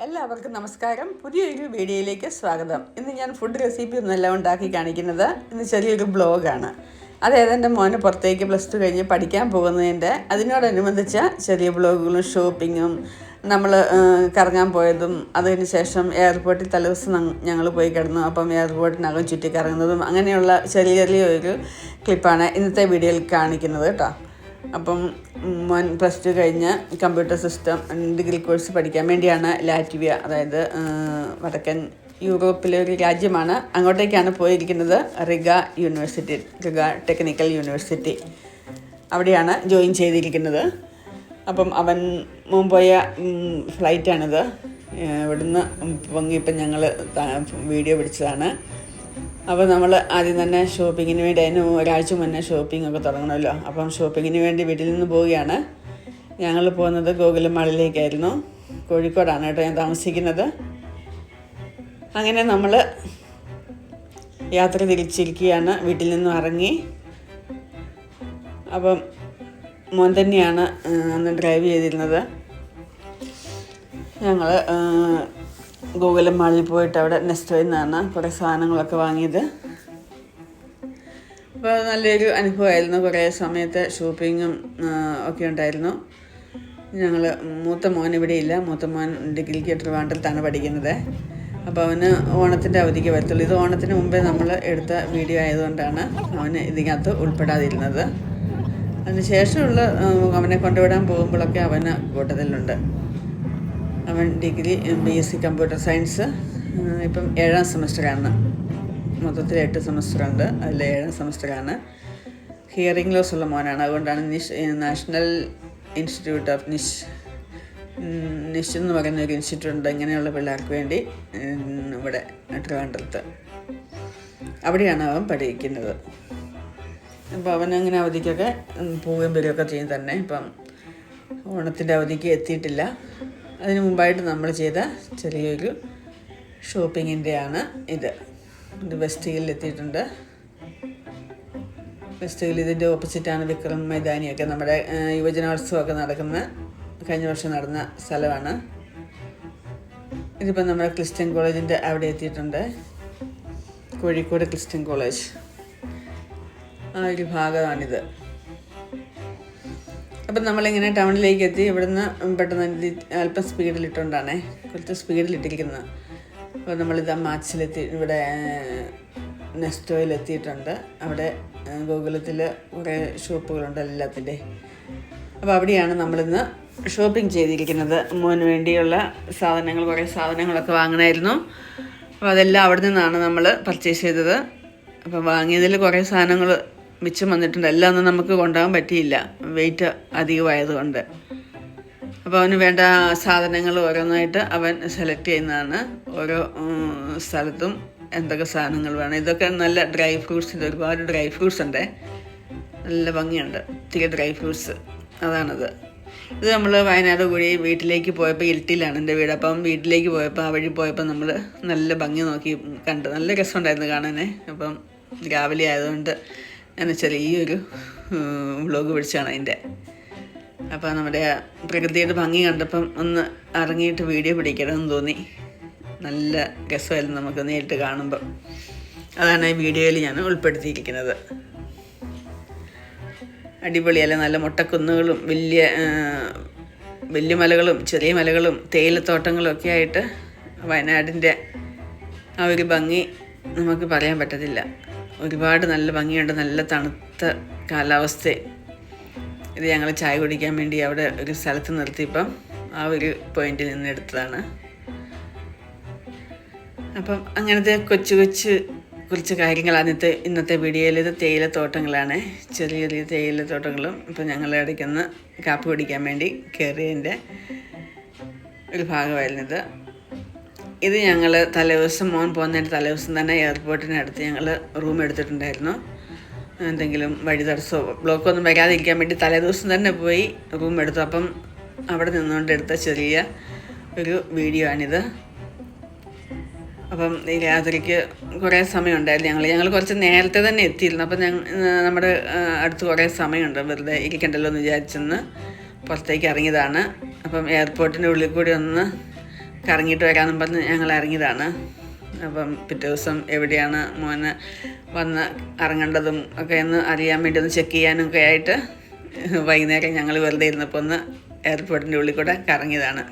എല്ലാവർക്കും നമസ്കാരം. പുതിയൊരു വീഡിയോയിലേക്ക് സ്വാഗതം. ഇന്ന് ഞാൻ ഫുഡ് റെസിപ്പി ഒന്നെല്ലാം ഉണ്ടാക്കി കാണിക്കുന്നത് ഇന്ന് ചെറിയൊരു ബ്ലോഗാണ്. അതായത് എൻ്റെ മോന് പുറത്തേക്ക് +2 കഴിഞ്ഞ് പഠിക്കാൻ പോകുന്നതിൻ്റെ അതിനോടനുബന്ധിച്ച ചെറിയ ബ്ലോഗുകളും ഷോപ്പിങ്ങും നമ്മൾ കറങ്ങാൻ പോയതും അതിന് ശേഷം എയർപോർട്ടിൽ തലേദിവസം ഞങ്ങൾ പോയി കിടന്നു. അപ്പം എയർപോർട്ടിനകം ചുറ്റി കറങ്ങുന്നതും അങ്ങനെയുള്ള ചെറിയൊരു ക്ലിപ്പാണ് ഇന്നത്തെ വീഡിയോയിൽ കാണിക്കുന്നത് കേട്ടോ. അപ്പം മോൻ +2 കഴിഞ്ഞ് കമ്പ്യൂട്ടർ സിസ്റ്റം ഡിഗ്രി കോഴ്സ് പഠിക്കാൻ വേണ്ടിയാണ് ലാറ്റ്വിയ, അതായത് വടക്കൻ യൂറോപ്പിലെ ഒരു രാജ്യമാണ്. അങ്ങോട്ടേക്കാണ് പോയിരിക്കുന്നത്. റിഗ ടെക്നിക്കൽ യൂണിവേഴ്സിറ്റി, അവിടെയാണ് ജോയിൻ ചെയ്തിരിക്കുന്നത്. അപ്പം അവൻ മുമ്പോയ ഫ്ലൈറ്റാണിത്. ഇവിടുന്ന് പൊങ്ങിയപ്പം ഞങ്ങൾ വീഡിയോ പിടിച്ചതാണ്. അപ്പോൾ നമ്മൾ ആദ്യം തന്നെ ഷോപ്പിങ്ങിന് വേണ്ടി, അതിന് ഒരാഴ്ച മുന്നേ ഷോപ്പിംഗ് ഒക്കെ തുടങ്ങണമല്ലോ. അപ്പം ഷോപ്പിങ്ങിന് വേണ്ടി വീട്ടിൽ നിന്ന് പോവുകയാണ്. ഞങ്ങൾ പോകുന്നത് ഗോകുലം മാളിലേക്കായിരുന്നു. കോഴിക്കോടാണ് കേട്ടോ ഞാൻ താമസിക്കുന്നത്. അങ്ങനെ നമ്മൾ യാത്ര തിരിച്ചിരിക്കുകയാണ്. വീട്ടിൽ നിന്നും ഇറങ്ങി. അപ്പം മോൻ തന്നെയാണ് അന്ന് ഡ്രൈവ് ചെയ്തിരുന്നത്. ഞങ്ങൾ ഗോകുലം മാളിൽ പോയിട്ട് അവിടെ നെസ്റ്റോയിൽ നിന്നാണ് കുറേ സാധനങ്ങളൊക്കെ വാങ്ങിയത്. അപ്പോൾ നല്ലൊരു അനുഭവമായിരുന്നു. കുറേ സമയത്ത് ഷോപ്പിങ്ങും ഒക്കെ ഉണ്ടായിരുന്നു. ഞങ്ങൾ മൂത്ത മോൻ ഇവിടെ ഇല്ല. മൂത്ത മോൻ ഡിഗ്രിക്ക് ട്രിവാൻഡ്രത്താണ് പഠിക്കുന്നത്. അപ്പോൾ അവന് ഓണത്തിൻ്റെ അവധിക്ക് വരത്തുള്ളൂ. ഇത് ഓണത്തിന് മുമ്പേ നമ്മൾ എടുത്ത വീഡിയോ ആയതുകൊണ്ടാണ് അവന് ഇതിനകത്ത് ഉൾപ്പെടാതിരുന്നത്. അതിന് ശേഷമുള്ള അവനെ കൊണ്ടുവിടാൻ പോകുമ്പോഴൊക്കെ അവന് കൂട്ടത്തിലുണ്ട്. അവൻ ഡിഗ്രി BSc കമ്പ്യൂട്ടർ സയൻസ് ഇപ്പം 7ാം സെമസ്റ്ററാണ്. മൊത്തത്തിൽ 8 സെമസ്റ്ററുണ്ട്. അതിൽ 7ാം സെമസ്റ്ററാണ്. ഹിയറിംഗ് ലോസ് ഉള്ള മോനാണ്. അതുകൊണ്ടാണ് നാഷണൽ ഇൻസ്റ്റിറ്റ്യൂട്ട് ഓഫ് നിഷ് എന്ന് പറയുന്ന ഒരു ഇൻസ്റ്റിറ്റ്യൂട്ട് ഉണ്ട് ഇങ്ങനെയുള്ള പിള്ളേർക്ക് വേണ്ടി ഇവിടെ ട്രിവാൻഡ്രത്ത്. അവിടെയാണ് അവൻ പഠിക്കുന്നത്. അപ്പോൾ അവനങ്ങനെ അവധിക്കൊക്കെ പോവുകയും വരികയൊക്കെ ചെയ്യും തന്നെ. ഇപ്പം ഓണത്തിൻ്റെ അവധിക്ക് എത്തിയിട്ടില്ല. അതിന് മുമ്പായിട്ട് നമ്മൾ ചെയ്ത ചെറിയൊരു ഷോപ്പിങ്ങിൻ്റെയാണ് ഇത്. വെസ്റ്റ് ഹില്ലിൽ എത്തിയിട്ടുണ്ട്. വെസ്റ്റ് ഹിൽ ഇതിൻ്റെ ഓപ്പോസിറ്റാണ് വിക്രം മൈതാനിയൊക്കെ, നമ്മുടെ യുവജനോത്സവമൊക്കെ നടക്കുന്ന, കഴിഞ്ഞ വർഷം നടന്ന സ്ഥലമാണ്. ഇതിപ്പം നമ്മുടെ ക്രിസ്ത്യൻ കോളേജിൻ്റെ അവിടെ എത്തിയിട്ടുണ്ട്. കോഴിക്കോട് ക്രിസ്ത്യൻ കോളേജ് ആ ഒരു ഭാഗമാണിത്. അപ്പം നമ്മളിങ്ങനെ ടൗണിലേക്ക് എത്തി. ഇവിടുന്ന് പെട്ടെന്ന് അല്പം സ്പീഡിലിട്ടുകൊണ്ടാണേ, കുറച്ച് സ്പീഡിലിട്ടിരിക്കുന്നത്. അപ്പോൾ നമ്മളിത് മാച്ചിലെത്തി, ഇവിടെ നെസ്റ്റോയിലെത്തിയിട്ടുണ്ട്. അവിടെ ഗോകുലത്തിൽ കുറേ ഷോപ്പുകളുണ്ട് എല്ലാത്തിൻ്റെ. അപ്പോൾ അവിടെയാണ് നമ്മളിന്ന് ഷോപ്പിംഗ് ചെയ്തിരിക്കുന്നത്. മോന് വേണ്ടിയുള്ള സാധനങ്ങൾ, കുറേ സാധനങ്ങളൊക്കെ വാങ്ങണമായിരുന്നു. അപ്പോൾ അതെല്ലാം അവിടെ നിന്നാണ് നമ്മൾ പർച്ചേസ് ചെയ്തത്. അപ്പോൾ വാങ്ങിയതിൽ കുറേ സാധനങ്ങൾ മിച്ചം വന്നിട്ടുണ്ട്. എല്ലാം ഒന്നും നമുക്ക് കൊണ്ടുപോകാൻ പറ്റിയില്ല, വെയിറ്റ് അധികമായതുകൊണ്ട്. അപ്പോൾ അവന് വേണ്ട സാധനങ്ങൾ ഓരോന്നായിട്ട് അവൻ സെലക്ട് ചെയ്യുന്നതാണ്. ഓരോ സ്ഥലത്തും എന്തൊക്കെ സാധനങ്ങൾ വേണം. ഇതൊക്കെ നല്ല ഡ്രൈ ഫ്രൂട്ട്സ്, ഒരുപാട് ഡ്രൈ ഫ്രൂട്ട്സ് ഉണ്ട്. നല്ല ഭംഗിയുണ്ട്, ഒത്തിരി ഡ്രൈ ഫ്രൂട്ട്സ്. അതാണത്. ഇത് നമ്മൾ വയനാട് കൂടി വീട്ടിലേക്ക് പോയപ്പോൾ, ഇരിട്ടിയിലാണ് എൻ്റെ വീട്. അപ്പം വീട്ടിലേക്ക് പോയപ്പോൾ, ആ വഴി പോയപ്പോൾ നമ്മൾ നല്ല ഭംഗി നോക്കി കണ്ട്. നല്ല രസമുണ്ടായിരുന്നു കാണാനേ. അപ്പം രാവിലെ ആയതുകൊണ്ട് ഞാൻ ചെറിയൊരു വ്ളോഗ് പിടിച്ചാണ് അതിൻ്റെ. അപ്പോൾ നമ്മുടെ പ്രകൃതിയുടെ ഭംഗി കണ്ടപ്പം ഒന്ന് ഇറങ്ങിയിട്ട് വീഡിയോ പിടിക്കണമെന്ന് തോന്നി. നല്ല രസമായിരുന്നു നമുക്ക് നേരിട്ട് കാണുമ്പം. അതാണ് ഈ വീഡിയോയിൽ ഞാൻ ഉൾപ്പെടുത്തിയിരിക്കുന്നത്. അടിപൊളിയല്ല, നല്ല മുട്ടക്കുന്നുകളും വലിയ മലകളും ചെറിയ മലകളും തേയിലത്തോട്ടങ്ങളും ഒക്കെ ആയിട്ട് വയനാടിൻ്റെ ആ ഒരു ഭംഗി നമുക്ക് പറയാൻ പറ്റത്തില്ല. ഒരുപാട് നല്ല ഭംഗിയുണ്ട്, നല്ല തണുത്ത കാലാവസ്ഥ. ഇത് ഞങ്ങൾ ചായ കുടിക്കാൻ വേണ്ടി അവിടെ ഒരു സ്ഥലത്ത് നിർത്തിയപ്പം ആ ഒരു പോയിന്റിൽ നിന്ന് എടുത്തതാണ്. അപ്പം അങ്ങനത്തെ കുറച്ച് കാര്യങ്ങളാണ് ഇന്നത്തെ വീഡിയോയിൽ. ഇത് തേയിലത്തോട്ടങ്ങളാണ്, ചെറിയ ചെറിയ തേയിലത്തോട്ടങ്ങളും. ഇപ്പം ഞങ്ങൾ ഇടയ്ക്കൊന്ന് കാപ്പി കുടിക്കാൻ വേണ്ടി കയറിയതിൻ്റെ ഒരു ഭാഗമായിരുന്നത്. ഇത് ഞങ്ങൾ തലേദിവസം, മോൻ പോകുന്നതിൻ്റെ തലേദിവസം തന്നെ എയർപോർട്ടിനടുത്ത് ഞങ്ങൾ റൂം എടുത്തിട്ടുണ്ടായിരുന്നു. എന്തെങ്കിലും വഴി തടസ്സമോ ബ്ലോക്കൊന്നും വരാതിരിക്കാൻ വേണ്ടി തലേദിവസം തന്നെ പോയി റൂം എടുത്തു. അപ്പം അവിടെ നിന്നുകൊണ്ട് എടുത്ത ചെറിയ ഒരു വീഡിയോ ആണിത്. അപ്പം ഈ രാത്രിക്ക് കുറേ സമയം ഉണ്ടായിരുന്നു. ഞങ്ങൾ കുറച്ച് നേരത്തെ തന്നെ എത്തിയിരുന്നു. അപ്പം നമ്മുടെ അടുത്ത് കുറേ സമയമുണ്ട്, വെറുതെ ഇരിക്കണ്ടല്ലോ എന്ന് വിചാരിച്ചെന്ന് പുറത്തേക്ക് ഇറങ്ങിയതാണ്. അപ്പം എയർപോർട്ടിൻ്റെ ഉള്ളിൽ കൂടി ഒന്ന് കറങ്ങിയിട്ട് വരാമെന്നും പറഞ്ഞ് ഞങ്ങൾ ഇറങ്ങിയതാണ്. അപ്പം പിറ്റേ ദിവസം എവിടെയാണ് മോന് വന്ന് ഇറങ്ങേണ്ടതും ഒക്കെ ഒന്ന് അറിയാൻ വേണ്ടി ഒന്ന് ചെക്ക് ചെയ്യാനും ഒക്കെ ആയിട്ട് വൈകുന്നേരം ഞങ്ങൾ വെറുതെ ഇരുന്നപ്പോൾ ഒന്ന് എയർപോർട്ടിൻ്റെ ഉള്ളിൽ കൂടെ കറങ്ങിയതാണ്.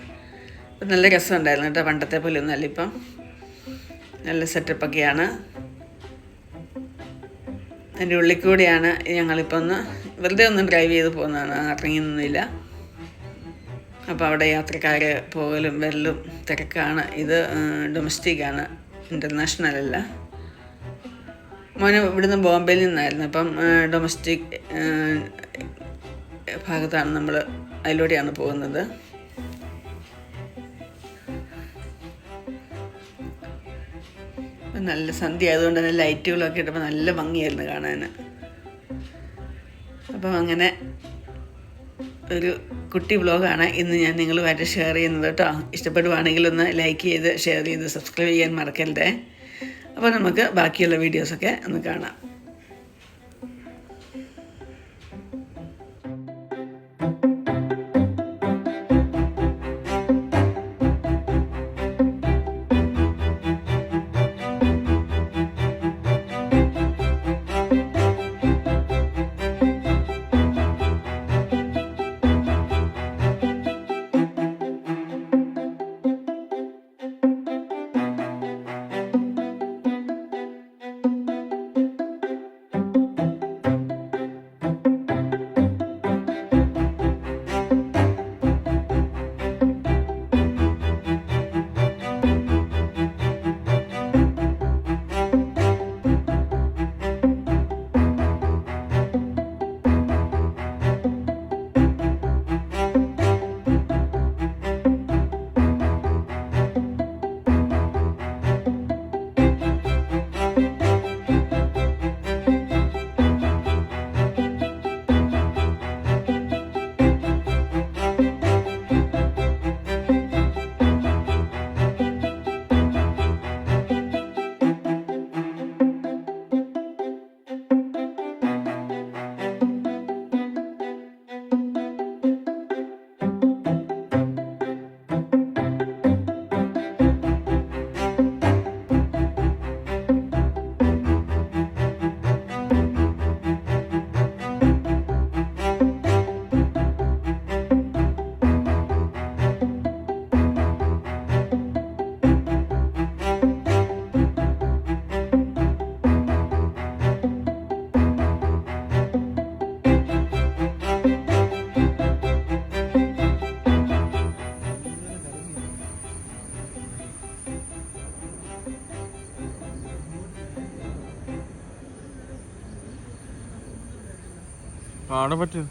അപ്പം നല്ല രസമുണ്ടായിരുന്നു കേട്ടോ. പണ്ടത്തെ പോലെ ഒന്നുമല്ല, ഇപ്പം നല്ല സെറ്റപ്പൊക്കെയാണ്. അതിൻ്റെ ഉള്ളിൽ കൂടിയാണ് ഞങ്ങളിപ്പോൾ ഒന്ന് വെറുതെ ഒന്ന് ഡ്രൈവ് ചെയ്ത് പോകുന്നതാണ്, ഇറങ്ങിയൊന്നുമില്ല. അപ്പോൾ അവിടെ യാത്രക്കാർ പോകലും വരലും തിരക്കാണ്. ഇത് ഡൊമസ്റ്റിക്കാണ്, ഇൻ്റർനാഷണൽ അല്ല. മോന് ഇവിടുന്ന് ബോംബെയിൽ നിന്നായിരുന്നു. അപ്പം ഡൊമസ്റ്റിക് ഭാഗത്താണ് നമ്മൾ, അതിലൂടെയാണ് പോകുന്നത്. നല്ല സന്ധ്യ ആയതുകൊണ്ട് തന്നെ ലൈറ്റുകളൊക്കെ ഇട്ടപ്പോൾ നല്ല ഭംഗിയായിരുന്നു കാണാൻ. അപ്പം അങ്ങനെ ഒരു കുട്ടി വ്ളോഗാണ് ഇന്ന് ഞാൻ നിങ്ങളുമായിട്ട് ഷെയർ ചെയ്യുന്നത് കേട്ടോ. ഇഷ്ടപ്പെടുവാണെങ്കിൽ ഒന്ന് ലൈക്ക് ചെയ്ത് ഷെയർ ചെയ്ത് സബ്സ്ക്രൈബ് ചെയ്യാൻ മറക്കരുതേ. അപ്പോൾ നമുക്ക് ബാക്കിയുള്ള വീഡിയോസൊക്കെ ഒന്ന് കാണാം. കാണാൻ പറ്റും.